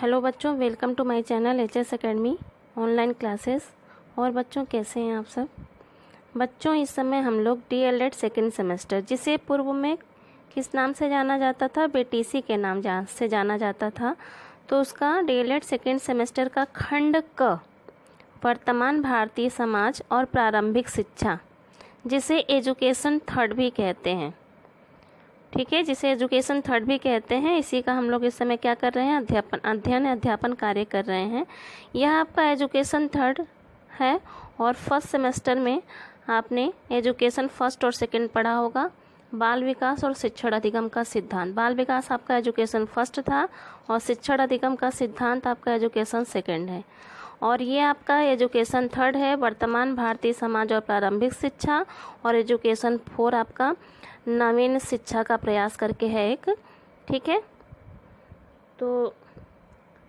Hello बच्चों, welcome to my channel HS academy online classes. और बच्चों कैसे हैं आप सब? बच्चों इस समय हम लोग डीएलएड सेकेंड सेमेस्टर, जिसे पूर्व में किस नाम से जाना जाता था, बीटीसी के नाम से जाना जाता था, तो उसका डीएलएड सेकेंड सेमेस्टर का खंड क वर्तमान भारतीय समाज और प्रारंभिक शिक्षा, जिसे एजुकेशन थर्ड भी कहते हैं, ठीक है, जिसे एजुकेशन थर्ड भी कहते हैं, इसी का हम लोग इस समय क्या कर रहे हैं, अध्ययन कार्य कर रहे हैं। यह आपका एजुकेशन थर्ड है और फर्स्ट सेमेस्टर में आपने एजुकेशन फर्स्ट और सेकंड पढ़ा होगा, बाल विकास और शिक्षण अधिगम का सिद्धांत। बाल विकास आपका एजुकेशन फर्स्ट था और शिक्षण अधिगम का सिद्धांत आपका एजुकेशन सेकंड है। और ये आपका एजुकेशन थर्ड है वर्तमान भारतीय समाज और प्रारंभिक शिक्षा, और एजुकेशन फोर आपका नवीन शिक्षा का प्रयास करके है एक, ठीक है। तो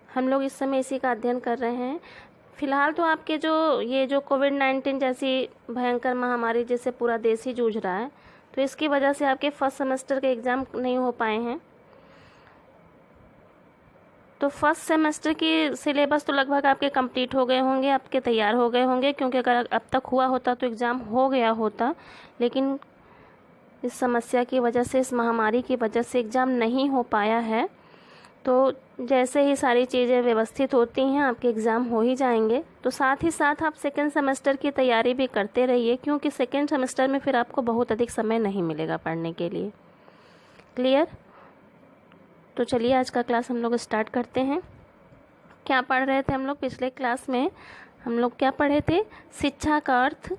हम लोग इस समय इसी का अध्ययन कर रहे हैं। फिलहाल तो आपके जो कोविड-19 जैसी भयंकर महामारी जिससे पूरा देश ही जूझ रहा है, तो इसकी वजह से आपके फर्स्ट सेमेस्टर के एग्ज़ाम नहीं हो पाए हैं। तो फर्स्ट सेमेस्टर की सिलेबस तो लगभग आपके कंप्लीट हो गए होंगे, आपके तैयार हो गए होंगे, क्योंकि अगर अब तक हुआ होता तो एग्ज़ाम हो गया होता, लेकिन इस समस्या की वजह से, इस महामारी की वजह से एग्ज़ाम नहीं हो पाया है। तो जैसे ही सारी चीज़ें व्यवस्थित होती हैं आपके एग्ज़ाम हो ही जाएंगे। तो साथ ही साथ आप सेकेंड सेमेस्टर की तैयारी भी करते रहिए, क्योंकि सेकेंड सेमेस्टर में फिर आपको बहुत अधिक समय नहीं मिलेगा पढ़ने के लिए। क्लियर? तो चलिए आज का क्लास हम लोग स्टार्ट करते हैं। क्या पढ़ रहे थे हम लोग? पिछले क्लास में हम लोग क्या पढ़े थे? शिक्षा का अर्थ,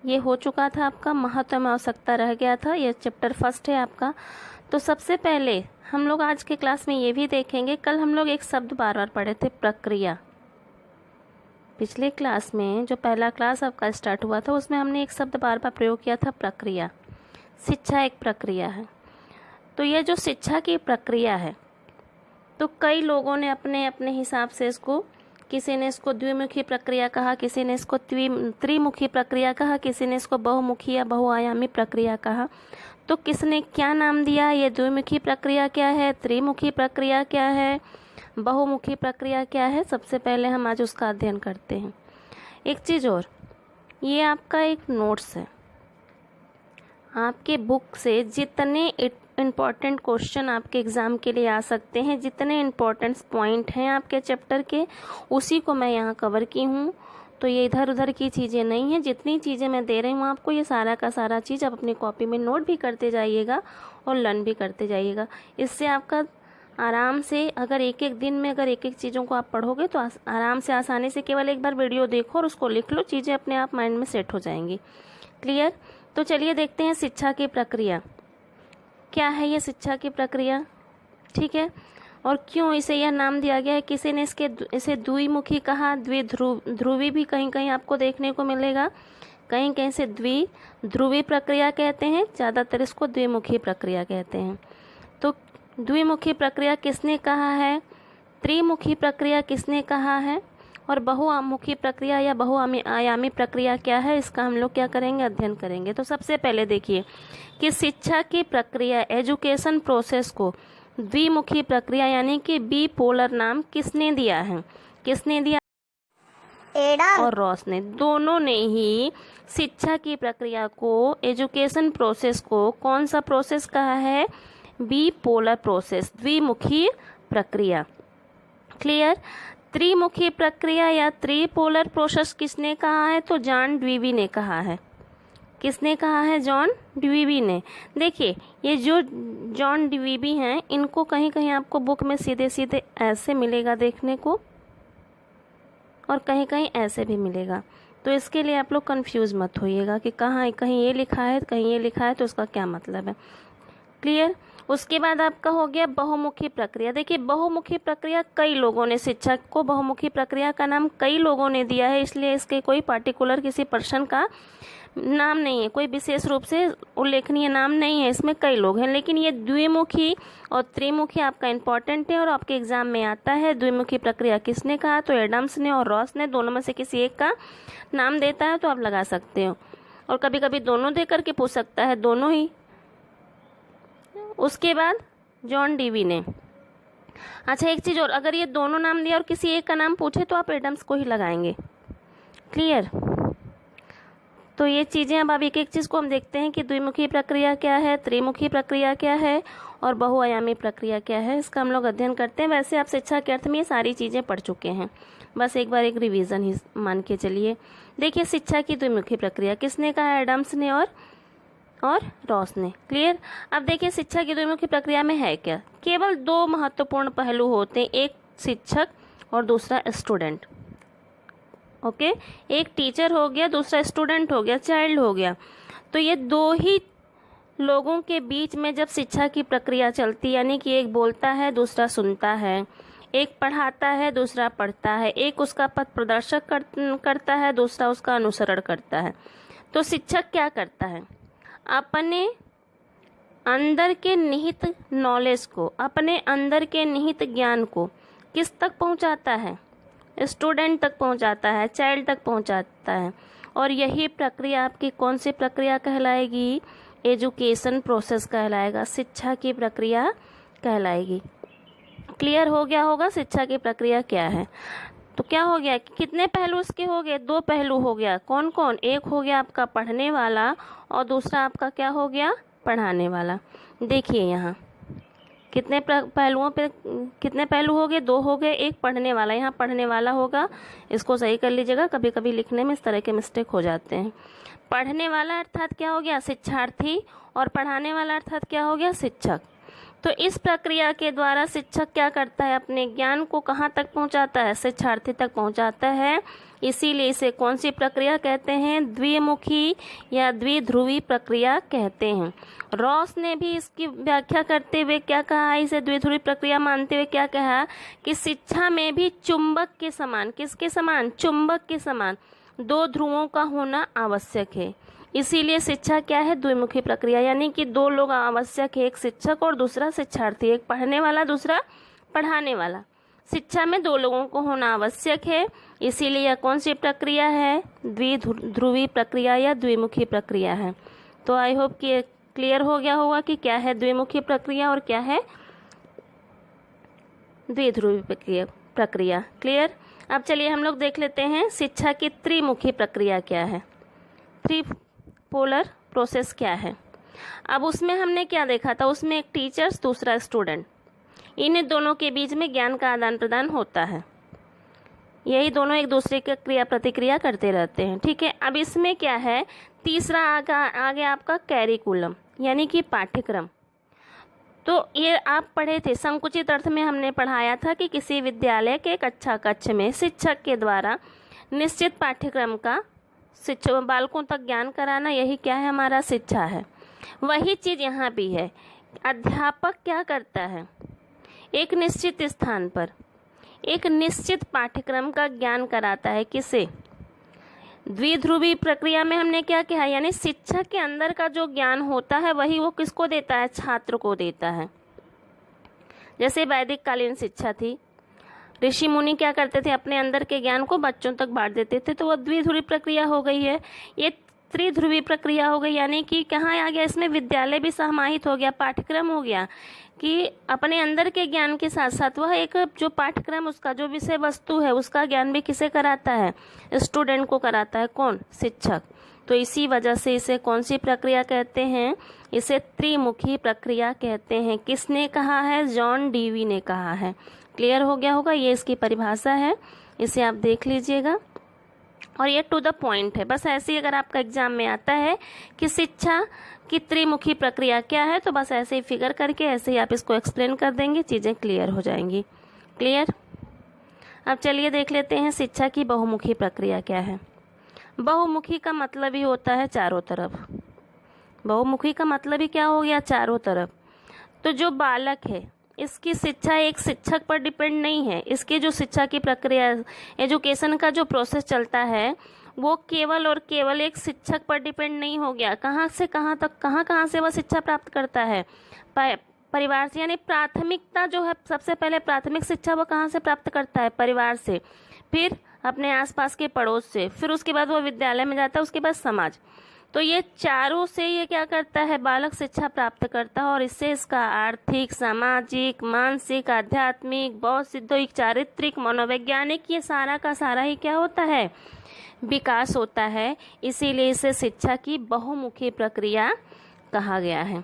ये हो चुका था आपका, महत्व में आवश्यकता रह गया था, ये चैप्टर फर्स्ट है आपका। तो सबसे पहले हम लोग आज के क्लास में ये भी देखेंगे, कल हम लोग एक शब्द बार बार पढ़े थे, प्रक्रिया। पिछले क्लास में जो पहला क्लास आपका स्टार्ट हुआ था उसमें हमने एक शब्द बार बार प्रयोग किया था, प्रक्रिया। शिक्षा एक प्रक्रिया है। तो ये जो शिक्षा की प्रक्रिया है, तो कई लोगों ने अपने अपने हिसाब से इसको, किसी ने इसको द्विमुखी प्रक्रिया कहा, किसी ने इसको त्रिमुखी प्रक्रिया कहा, किसी ने इसको बहुमुखी या बहुआयामी प्रक्रिया कहा। तो किसने क्या नाम दिया, ये द्विमुखी प्रक्रिया क्या है, त्रिमुखी प्रक्रिया क्या है, बहुमुखी प्रक्रिया क्या है, सबसे पहले हम आज उसका अध्ययन करते हैं। एक चीज़ और, ये आपका एक नोट्स है। आपके बुक से जितने इम्पॉर्टेंट क्वेश्चन आपके एग्ज़ाम के लिए आ सकते हैं, जितने इम्पॉर्टेंट पॉइंट हैं आपके चैप्टर के, उसी को मैं यहाँ कवर की हूँ। तो ये इधर उधर की चीज़ें नहीं हैं, जितनी चीज़ें मैं दे रही हूँ आपको, ये सारा का सारा चीज़ आप अपनी कॉपी में नोट भी करते जाइएगा और लर्न भी करते जाइएगा। इससे आपका आराम से, अगर एक एक दिन में अगर एक एक चीज़ों को आप पढ़ोगे तो आराम से, आसानी से, केवल एक बार वीडियो देखो और उसको लिख लो, चीज़ें अपने आप माइंड में सेट हो जाएंगी। क्लियर? तो चलिए देखते हैं शिक्षा की प्रक्रिया क्या है। ये शिक्षा की प्रक्रिया, ठीक है, और क्यों इसे यह नाम दिया गया है। किसी ने इसे द्विमुखी कहा, द्विध्रुवी भी कहीं कहीं आपको देखने को मिलेगा, कहीं कहीं से द्विध्रुवी प्रक्रिया कहते हैं, ज़्यादातर इसको द्विमुखी प्रक्रिया कहते हैं। तो द्विमुखी प्रक्रिया किसने कहा है, त्रिमुखी प्रक्रिया किसने कहा है, और बहुमुखी प्रक्रिया या बहुआयामी प्रक्रिया क्या है, इसका हम लोग क्या करेंगे, अध्ययन करेंगे। तो सबसे पहले देखिए कि शिक्षा की प्रक्रिया, एजुकेशन प्रोसेस को द्विमुखी प्रक्रिया यानी कि बिपोलर नाम किसने दिया है? किसने दिया? एडम और रॉस ने, दोनों ने ही शिक्षा की प्रक्रिया को, एजुकेशन प्रोसेस को कौन सा प्रोसेस कहा है? बिपोलर प्रोसेस, द्विमुखी प्रक्रिया। क्लियर? त्रिमुखी प्रक्रिया या त्रिपोलर प्रोसेस किसने कहा है? तो जॉन ड्यूवी ने कहा है। किसने कहा है? जॉन ड्यूवी ने। देखिए ये जो जॉन ड्यूवी हैं, इनको कहीं कहीं आपको बुक में सीधे सीधे ऐसे मिलेगा देखने को, और कहीं कहीं ऐसे भी मिलेगा। तो इसके लिए आप लोग कंफ्यूज मत होइएगा कि कहाँ कहीं ये लिखा है कहीं ये लिखा है, तो उसका क्या मतलब है। क्लियर? उसके बाद आपका हो गया बहुमुखी प्रक्रिया। देखिए बहुमुखी प्रक्रिया कई लोगों ने, शिक्षा को बहुमुखी प्रक्रिया का नाम कई लोगों ने दिया है, इसलिए इसके कोई पार्टिकुलर किसी पर्सन का नाम नहीं है, कोई विशेष रूप से उल्लेखनीय नाम नहीं है, इसमें कई लोग हैं। लेकिन ये द्विमुखी और त्रिमुखी आपका इम्पॉर्टेंट है और आपके एग्जाम में आता है। द्विमुखी प्रक्रिया किसने कहा? तो एडम्स ने और रॉस ने, दोनों में से किसी एक का नाम देता है तो आप लगा सकते हो, और कभी कभी दोनों दे करके पूछ सकता है, दोनों ही। उसके बाद जॉन ड्यूवी ने, अच्छा, एक चीज़ और, अगर ये दोनों नाम दिया और किसी एक का नाम पूछे तो आप एडम्स को ही लगाएंगे। क्लियर? तो ये चीज़ें अब एक एक चीज़ को हम देखते हैं कि द्विमुखी प्रक्रिया क्या है, त्रिमुखी प्रक्रिया क्या है और बहुआयामी प्रक्रिया क्या है, इसका हम लोग अध्ययन करते हैं। वैसे आप शिक्षा के अर्थ में ये सारी चीज़ें पढ़ चुके हैं, बस एक बार एक रिवीजन ही मान के चलिए। देखिए, शिक्षा की द्विमुखी प्रक्रिया किसने कहा? एडम्स ने और रॉस ने। क्लियर? अब देखिए, शिक्षा की द्विमुखी प्रक्रिया में है क्या? केवल दो महत्वपूर्ण पहलू होते हैं, एक शिक्षक और दूसरा स्टूडेंट। ओके, एक टीचर हो गया, दूसरा स्टूडेंट हो गया, चाइल्ड हो गया। तो ये दो ही लोगों के बीच में जब शिक्षा की प्रक्रिया चलती, यानी कि एक बोलता है दूसरा सुनता है, एक पढ़ाता है दूसरा पढ़ता है, एक उसका पथ प्रदर्शक करता है, दूसरा उसका अनुसरण करता है। तो शिक्षक क्या करता है? अपने अंदर के निहित नॉलेज को, अपने अंदर के निहित ज्ञान को किस तक पहुंचाता है? स्टूडेंट तक पहुंचाता है, चाइल्ड तक पहुंचाता है। और यही प्रक्रिया आपकी कौन सी प्रक्रिया कहलाएगी? एजुकेशन प्रोसेस कहलाएगा, शिक्षा की प्रक्रिया कहलाएगी। क्लियर हो गया होगा शिक्षा की प्रक्रिया क्या है? तो क्या हो गया कि कितने पहलू इसके हो गए? दो पहलू हो गया। कौन कौन? एक हो गया आपका पढ़ने वाला और दूसरा आपका क्या हो गया? पढ़ाने वाला। देखिए यहाँ कितने पहलुओं पे कितने पहलू हो गए? दो हो गए। एक पढ़ने वाला, यहाँ पढ़ने वाला होगा, इसको सही कर लीजिएगा, कभी कभी लिखने में इस तरह के मिस्टेक हो जाते हैं। पढ़ने वाला अर्थात क्या हो गया? शिक्षार्थी, और पढ़ाने वाला अर्थात क्या हो गया? शिक्षक। तो इस प्रक्रिया के द्वारा शिक्षक क्या करता है? अपने ज्ञान को कहाँ तक पहुँचाता है? शिक्षार्थी तक पहुँचाता है। इसीलिए इसे कौन सी प्रक्रिया कहते हैं? द्विमुखी या द्विध्रुवी प्रक्रिया कहते हैं। रॉस ने भी इसकी व्याख्या करते हुए क्या कहा? इसे द्विध्रुवी प्रक्रिया मानते हुए क्या कहा कि शिक्षा में भी चुंबक के समान, किसके समान? चुंबक के समान दो ध्रुवों का होना आवश्यक है। इसीलिए शिक्षा क्या है? द्विमुखी प्रक्रिया, यानी कि दो लोग आवश्यक है, एक शिक्षक और दूसरा शिक्षार्थी, एक पढ़ने वाला दूसरा पढ़ाने वाला। शिक्षा में दो लोगों को होना आवश्यक है, इसीलिए यह कौन सी प्रक्रिया है? द्विध्रुवी प्रक्रिया या द्विमुखी प्रक्रिया है। तो आई होप कि क्लियर हो गया होगा कि क्या है द्विमुखी प्रक्रिया और क्या है द्विध्रुवी प्रक्रिया। क्लियर? अब चलिए हम लोग देख लेते हैं शिक्षा की त्रिमुखी प्रक्रिया क्या है, पोलर प्रोसेस क्या है। अब उसमें हमने क्या देखा था? उसमें एक टीचर्स दूसरा स्टूडेंट, इन दोनों के बीच में ज्ञान का आदान प्रदान होता है। यही दोनों एक दूसरे की क्रिया प्रतिक्रिया करते रहते हैं। ठीक है, अब इसमें क्या है? तीसरा आगे आपका कैरिकुलम, यानी कि पाठ्यक्रम। तो ये आप पढ़े थे, संकुचित अर्थ में हमने पढ़ाया था कि किसी विद्यालय के कक्षा कक्ष में शिक्षक के द्वारा निश्चित पाठ्यक्रम का बालकों तक ज्ञान कराना, यही क्या है? हमारा शिक्षा है। वही चीज़ यहाँ भी है। अध्यापक क्या करता है? एक निश्चित स्थान पर एक निश्चित पाठ्यक्रम का ज्ञान कराता है। किसे? द्विध्रुवी प्रक्रिया में हमने क्या कहा? यानी शिक्षक के अंदर का जो ज्ञान होता है वही वो किसको देता है? छात्र को देता है। जैसे वैदिक कालीन शिक्षा थी, ऋषि मुनि क्या करते थे? अपने अंदर के ज्ञान को बच्चों तक बांट देते थे। तो वह द्विध्रुवी प्रक्रिया हो गई है। ये त्रिध्रुवी प्रक्रिया हो गई, यानी कि कहाँ आ गया? इसमें विद्यालय भी समाहित हो गया, पाठ्यक्रम हो गया कि अपने अंदर के ज्ञान के साथ साथ वह एक जो पाठ्यक्रम, उसका जो विषय वस्तु है, उसका ज्ञान भी किसे कराता है? स्टूडेंट को कराता है। कौन? शिक्षक। तो इसी वजह से इसे कौन सी प्रक्रिया कहते हैं? इसे त्रिमुखी प्रक्रिया कहते हैं। किसने कहा है? जॉन डीवी ने कहा है। क्लियर हो गया होगा? ये इसकी परिभाषा है, इसे आप देख लीजिएगा। और ये टू द पॉइंट है, बस ऐसे ही अगर आपका एग्जाम में आता है कि शिक्षा की त्रिमुखी प्रक्रिया क्या है, तो बस ऐसे ही फिगर करके ऐसे ही आप इसको एक्सप्लेन कर देंगे, चीज़ें क्लियर हो जाएंगी। क्लियर? अब चलिए देख लेते हैं शिक्षा की बहुमुखी प्रक्रिया क्या है। बहुमुखी का मतलब ही होता है चारों तरफ। बहुमुखी का मतलब ही क्या हो गया? चारों तरफ। तो जो बालक है, इसकी शिक्षा एक शिक्षक पर डिपेंड नहीं है। इसकी जो शिक्षा की प्रक्रिया, एजुकेशन का जो प्रोसेस चलता है, वो केवल और केवल एक शिक्षक पर डिपेंड नहीं हो गया। कहाँ से कहाँ तक, कहाँ से वह शिक्षा प्राप्त करता है? परिवार से। यानी प्राथमिकता जो है, सबसे पहले प्राथमिक शिक्षा वो कहाँ से प्राप्त करता है? परिवार से, फिर अपने आसपास के पड़ोस से, फिर उसके बाद वो विद्यालय में जाता है, उसके बाद समाज। तो ये चारों से ये क्या करता है, बालक शिक्षा प्राप्त करता है और इससे इसका आर्थिक, सामाजिक, मानसिक, आध्यात्मिक, बौद्धिक, चारित्रिक, मनोवैज्ञानिक, ये सारा का सारा ही क्या होता है, विकास होता है। इसीलिए इसे शिक्षा की बहुमुखी प्रक्रिया कहा गया है।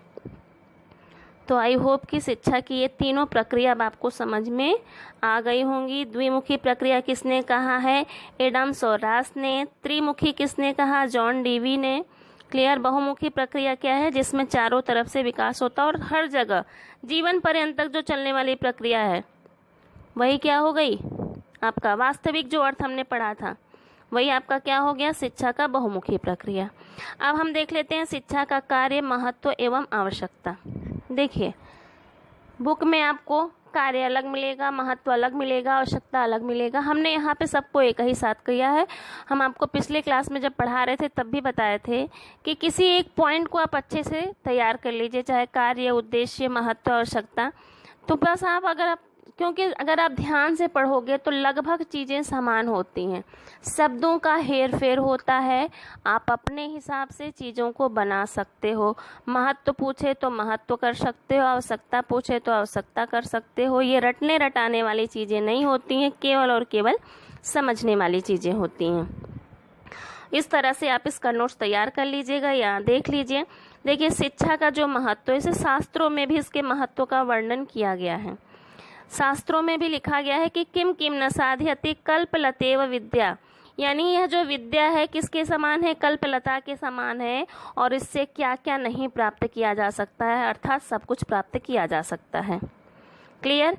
तो आई होप कि शिक्षा की ये तीनों प्रक्रिया अब आपको समझ में आ गई होंगी। द्विमुखी प्रक्रिया किसने कहा है, एडम्स और रास ने। त्रिमुखी किसने कहा, जॉन डीवी ने। क्लियर। बहुमुखी प्रक्रिया क्या है, जिसमें चारों तरफ से विकास होता है और हर जगह जीवन पर्यंत तक जो चलने वाली प्रक्रिया है वही क्या हो गई, आपका वास्तविक जो अर्थ हमने पढ़ा था वही आपका क्या हो गया, शिक्षा का बहुमुखी प्रक्रिया। अब हम देख लेते हैं शिक्षा का कार्य, महत्व एवं आवश्यकता। देखिए बुक में आपको कार्य अलग मिलेगा, महत्व अलग मिलेगा, आवश्यकता अलग मिलेगा। हमने यहाँ पे सबको एक ही साथ किया है। हम आपको पिछले क्लास में जब पढ़ा रहे थे तब भी बताए थे कि किसी एक पॉइंट को आप अच्छे से तैयार कर लीजिए, चाहे कार्य, उद्देश्य, महत्व, आवश्यकता। तो बस क्योंकि अगर आप ध्यान से पढ़ोगे तो लगभग चीज़ें समान होती हैं, शब्दों का हेर फेर होता है, आप अपने हिसाब से चीज़ों को बना सकते हो। महत्व पूछे तो महत्व कर सकते हो, आवश्यकता पूछे तो आवश्यकता कर सकते हो। ये रटने रटाने वाली चीज़ें नहीं होती हैं, केवल और केवल समझने वाली चीज़ें होती हैं। इस तरह से आप इसका नोट्स तैयार कर लीजिएगा या देख लीजिए। देखिए शिक्षा का जो महत्व है, इसे शास्त्रों में भी इसके महत्व का वर्णन किया गया है। शास्त्रों में भी लिखा गया है कि किम किम न साध्यति कल्पलतेव विद्या, यानी यह जो विद्या है किसके समान है, कल्पलता के समान है और इससे क्या क्या नहीं प्राप्त किया जा सकता है, अर्थात सब कुछ प्राप्त किया जा सकता है। क्लियर।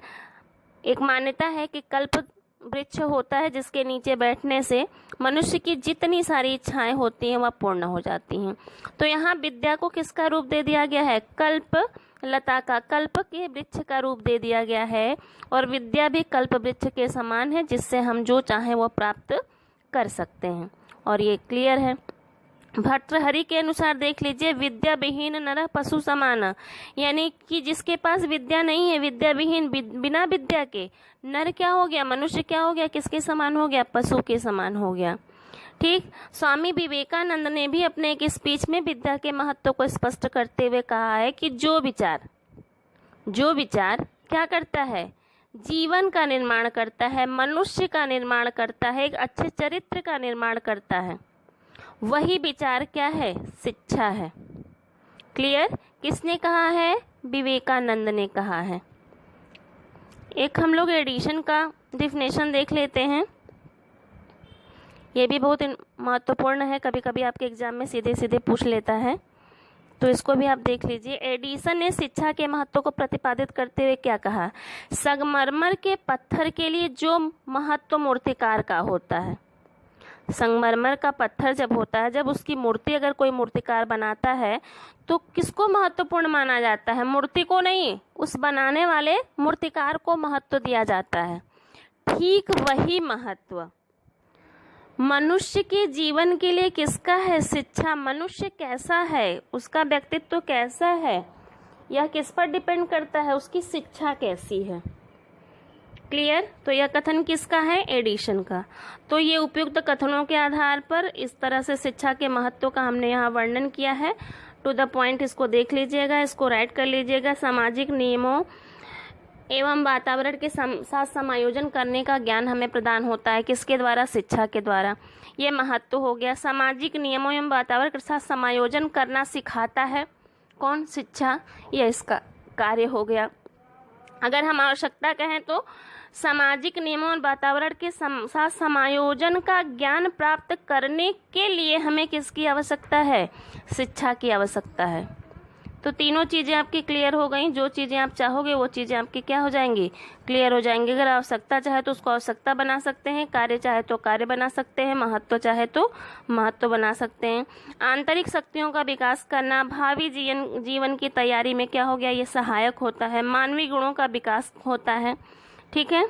एक मान्यता है कि कल्प वृक्ष होता है जिसके नीचे बैठने से मनुष्य की जितनी सारी इच्छाएं होती हैं वह पूर्ण हो जाती हैं। तो यहाँ विद्या को किसका रूप दे दिया गया है, कल्प लता का, कल्प के वृक्ष का रूप दे दिया गया है और विद्या भी कल्प वृक्ष के समान है जिससे हम जो चाहें वो प्राप्त कर सकते हैं। और ये क्लियर है। भर्तृहरि के अनुसार देख लीजिए, विद्या विहीन नरः पशु समान, यानी कि जिसके पास विद्या नहीं है, विद्या विहीन, बिना विद्या के नर क्या हो गया, मनुष्य क्या हो गया, किसके समान हो गया, पशु के समान हो गया। ठीक। स्वामी विवेकानंद ने भी अपने एक स्पीच में विद्या के महत्व को स्पष्ट करते हुए कहा है कि जो विचार क्या करता है, जीवन का निर्माण करता है, मनुष्य का निर्माण करता है, एक अच्छे चरित्र का निर्माण करता है, वही विचार क्या है, शिक्षा है। क्लियर। किसने कहा है, विवेकानंद ने कहा है। एक हम लोग एडिशन का डिफिनेशन देख लेते हैं, ये भी बहुत महत्वपूर्ण है, कभी कभी आपके एग्जाम में सीधे सीधे पूछ लेता है, तो इसको भी आप देख लीजिए। एडिसन ने शिक्षा के महत्व को प्रतिपादित करते हुए क्या कहा, संगमरमर के पत्थर के लिए जो महत्व मूर्तिकार का होता है, संगमरमर का पत्थर जब होता है, जब उसकी मूर्ति अगर कोई मूर्तिकार बनाता है तो किसको महत्वपूर्ण माना जाता है, मूर्ति को नहीं, उस बनाने वाले मूर्तिकार को महत्व दिया जाता है। ठीक वही महत्व मनुष्य के जीवन के लिए किसका है, शिक्षा। मनुष्य कैसा है, उसका व्यक्तित्व कैसा है, यह किस पर डिपेंड करता है, उसकी शिक्षा कैसी है। क्लियर। तो यह कथन किसका है, एडिशन का। तो ये उपयुक्त कथनों के आधार पर इस तरह से शिक्षा के महत्व का हमने यहाँ वर्णन किया है। टू द पॉइंट इसको देख लीजिएगा, इसको राइट कर लीजिएगा। सामाजिक नियमों एवं वातावरण के साथ समायोजन करने का ज्ञान हमें प्रदान होता है, किसके द्वारा, शिक्षा के द्वारा। ये महत्व हो गया। सामाजिक नियमों एवं वातावरण के साथ समायोजन करना सिखाता है कौन, शिक्षा। यह इसका कार्य हो गया। अगर हम आवश्यकता कहें तो सामाजिक नियमों और वातावरण के साथ समायोजन का ज्ञान प्राप्त करने के लिए हमें किसकी आवश्यकता है, शिक्षा की आवश्यकता है। तो तीनों चीज़ें आपकी क्लियर हो गई। जो चीज़ें आप चाहोगे वो चीज़ें आपकी क्या हो जाएंगी, क्लियर हो जाएंगी। अगर आवश्यकता चाहे तो उसको आवश्यकता बना सकते हैं, कार्य चाहे तो कार्य बना सकते हैं, महत्व चाहे तो महत्व बना सकते हैं। आंतरिक शक्तियों का विकास करना भावी जीवन की तैयारी में क्या हो गया, ये सहायक होता है। मानवीय गुणों का विकास होता है। ठीक है।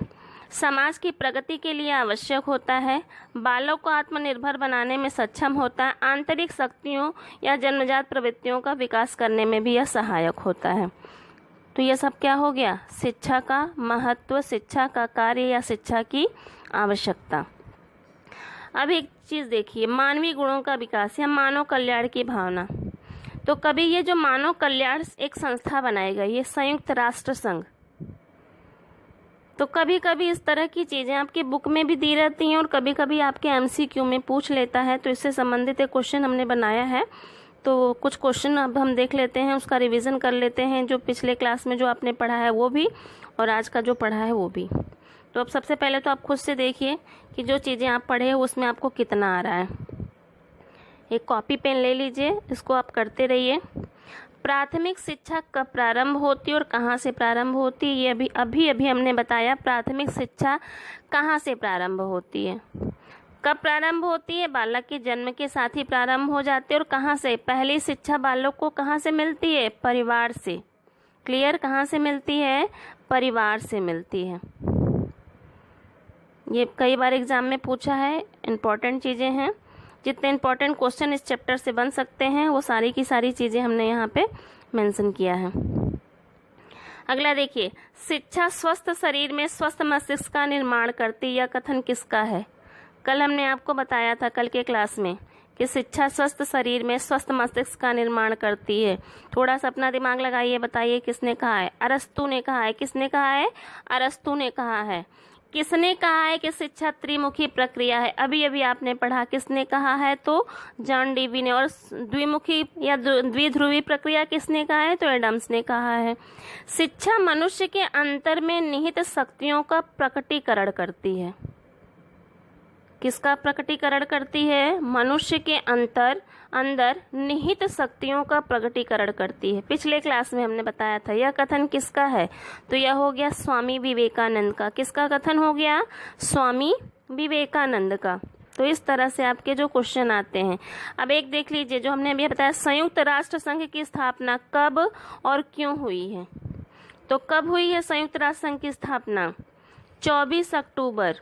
समाज की प्रगति के लिए आवश्यक होता है। बालक को आत्मनिर्भर बनाने में सक्षम होता है। आंतरिक शक्तियों या जन्मजात प्रवृत्तियों का विकास करने में भी यह सहायक होता है। तो यह सब क्या हो गया, शिक्षा का महत्व, शिक्षा का कार्य या शिक्षा की आवश्यकता। अब एक चीज़ देखिए, मानवीय गुणों का विकास या मानव कल्याण की भावना। तो कभी ये जो मानव कल्याण एक संस्था बनाई गई है, संयुक्त राष्ट्र संघ, तो कभी कभी इस तरह की चीज़ें आपकी बुक में भी दी रहती हैं और कभी कभी आपके एमसीक्यू में पूछ लेता है। तो इससे संबंधित एक क्वेश्चन हमने बनाया है, तो कुछ क्वेश्चन अब हम देख लेते हैं, उसका रिवीजन कर लेते हैं, जो पिछले क्लास में जो आपने पढ़ा है वो भी और आज का जो पढ़ा है वो भी। तो अब सबसे पहले तो आप खुद से देखिए कि जो चीज़ें आप पढ़े हैं उसमें आपको कितना आ रहा है। एक कॉपी पेन ले लीजिए, इसको आप करते रहिए। प्राथमिक शिक्षा कब प्रारंभ होती है और कहाँ से प्रारंभ होती है, ये अभी हमने बताया। प्राथमिक शिक्षा कहाँ से प्रारंभ होती है, कब प्रारंभ होती है? बालक के जन्म के साथ ही प्रारंभ हो जाती है। और कहाँ से? पहली शिक्षा बालक को कहाँ से मिलती है? परिवार से। क्लियर? कहाँ से मिलती है? परिवार से मिलती है। ये कई बार एग्जाम में पूछा है, इम्पॉर्टेंट चीज़ें हैं। जितने इम्पॉर्टेंट क्वेश्चन इस चैप्टर से बन सकते हैं वो सारी की सारी चीज़ें हमने यहाँ पे मेंशन किया है। अगला देखिए, शिक्षा स्वस्थ शरीर में स्वस्थ मस्तिष्क का निर्माण करती, यह कथन किसका है? कल हमने आपको बताया था, कल के क्लास में, कि शिक्षा स्वस्थ शरीर में स्वस्थ मस्तिष्क का निर्माण करती है। थोड़ा सा अपना दिमाग लगाइए, बताइए किसने कहा है? अरस्तु ने कहा है। किसने कहा है? अरस्तु ने कहा है। किसने कहा है कि शिक्षा त्रिमुखी प्रक्रिया है? अभी अभी आपने पढ़ा। किसने कहा है? तो जॉन डीवी ने। और द्विमुखी या द्विध्रुवी प्रक्रिया किसने कहा है? तो एडम्स ने कहा है। शिक्षा मनुष्य के अंतर में निहित शक्तियों का प्रकटीकरण करती है। किसका प्रकटीकरण करती है? मनुष्य के अंदर निहित शक्तियों का प्रकटीकरण करती है। पिछले क्लास में हमने बताया था। यह कथन किसका है? तो यह हो गया स्वामी विवेकानंद का। किसका कथन हो गया? स्वामी विवेकानंद का। तो इस तरह से आपके जो क्वेश्चन आते हैं। अब एक देख लीजिए, जो हमने अभी बताया, संयुक्त राष्ट्र संघ की स्थापना कब और क्यों हुई है? तो कब हुई है संयुक्त राष्ट्र संघ की स्थापना? 24 अक्टूबर।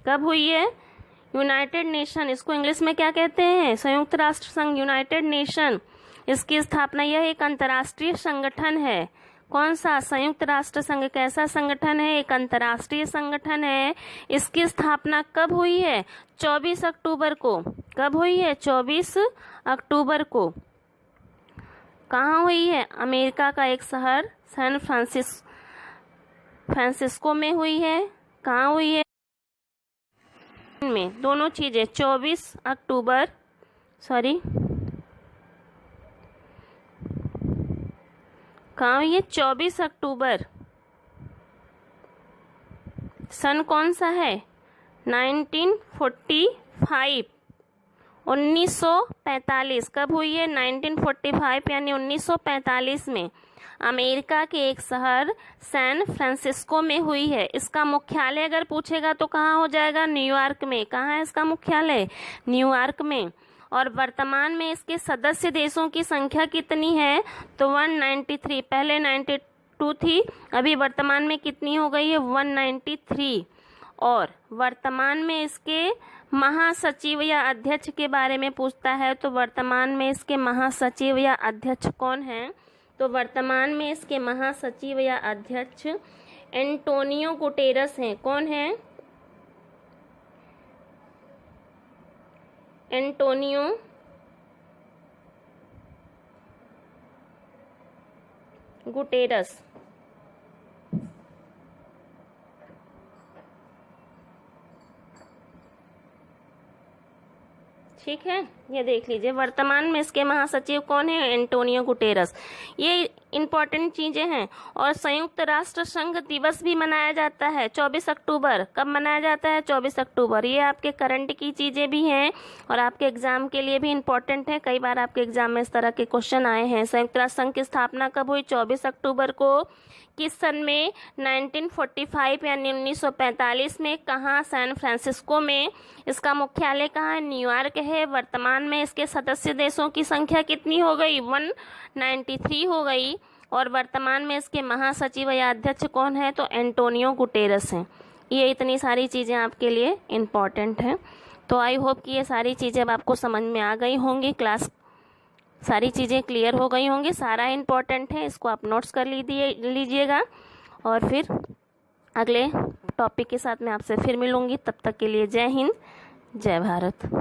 कब हुई है? यूनाइटेड नेशन, इसको इंग्लिश में क्या कहते हैं? संयुक्त राष्ट्र संघ, यूनाइटेड नेशन। इसकी स्थापना, यह एक अंतर्राष्ट्रीय संगठन है। कौन सा? संयुक्त राष्ट्र संघ कैसा संगठन है? एक अंतर्राष्ट्रीय संगठन है। इसकी स्थापना कब हुई है? 24 अक्टूबर को। कब हुई है? 24 अक्टूबर को। कहाँ हुई है? अमेरिका का एक शहर सैन फ्रांसिस्को में हुई है। कहाँ हुई है? में दोनों चीजें 24 अक्टूबर, कहाँ हुई है? 24 अक्टूबर। सन कौन सा है? 1945, 1945। कब हुई है? 1945 यानी 1945 में अमेरिका के एक शहर सैन फ्रांसिस्को में हुई है। इसका मुख्यालय अगर पूछेगा तो कहाँ हो जाएगा? न्यूयॉर्क में। कहाँ है इसका मुख्यालय? न्यूयॉर्क में। और वर्तमान में इसके सदस्य देशों की संख्या कितनी है? तो 193। पहले 92 थी, अभी वर्तमान में कितनी हो गई है? 193। और वर्तमान में इसके महासचिव या अध्यक्ष के बारे में पूछता है, तो वर्तमान में इसके महासचिव या अध्यक्ष कौन हैं? तो वर्तमान में इसके महासचिव या अध्यक्ष एंटोनियो गुटेरस हैं। कौन है? Antonio Guterres. ठीक है, ये देख लीजिए, वर्तमान में इसके महासचिव कौन है? Antonio Guterres. ये इंपॉर्टेंट चीजें हैं। और संयुक्त राष्ट्र संघ दिवस भी मनाया जाता है 24 अक्टूबर। कब मनाया जाता है? 24 अक्टूबर। ये आपके करंट की चीजें भी हैं और आपके एग्जाम के लिए भी इंपॉर्टेंट है। कई बार आपके एग्जाम में इस तरह के क्वेश्चन आए हैं। संयुक्त राष्ट्र संघ की स्थापना कब हुई? 24 अक्टूबर को। किस सन में? 1945 यानी 1945 में। कहाँ? सैन फ्रांसिस्को में। इसका मुख्यालय कहाँ है? न्यूयॉर्क है। वर्तमान में इसके सदस्य देशों की संख्या कितनी हो गई? 193 हो गई। और वर्तमान में इसके महासचिव या अध्यक्ष कौन है? तो एंटोनियो गुटेरस हैं। ये इतनी सारी चीज़ें आपके लिए इम्पॉर्टेंट हैं। तो आई होप कि ये सारी चीज़ें अब आपको समझ में आ गई होंगी। क्लास सारी चीज़ें क्लियर हो गई होंगी। सारा इम्पॉर्टेंट है, इसको आप नोट्स कर लीजिएगा। और फिर अगले टॉपिक के साथ मैं आपसे फिर मिलूंगी। तब तक के लिए जय हिंद, जय भारत।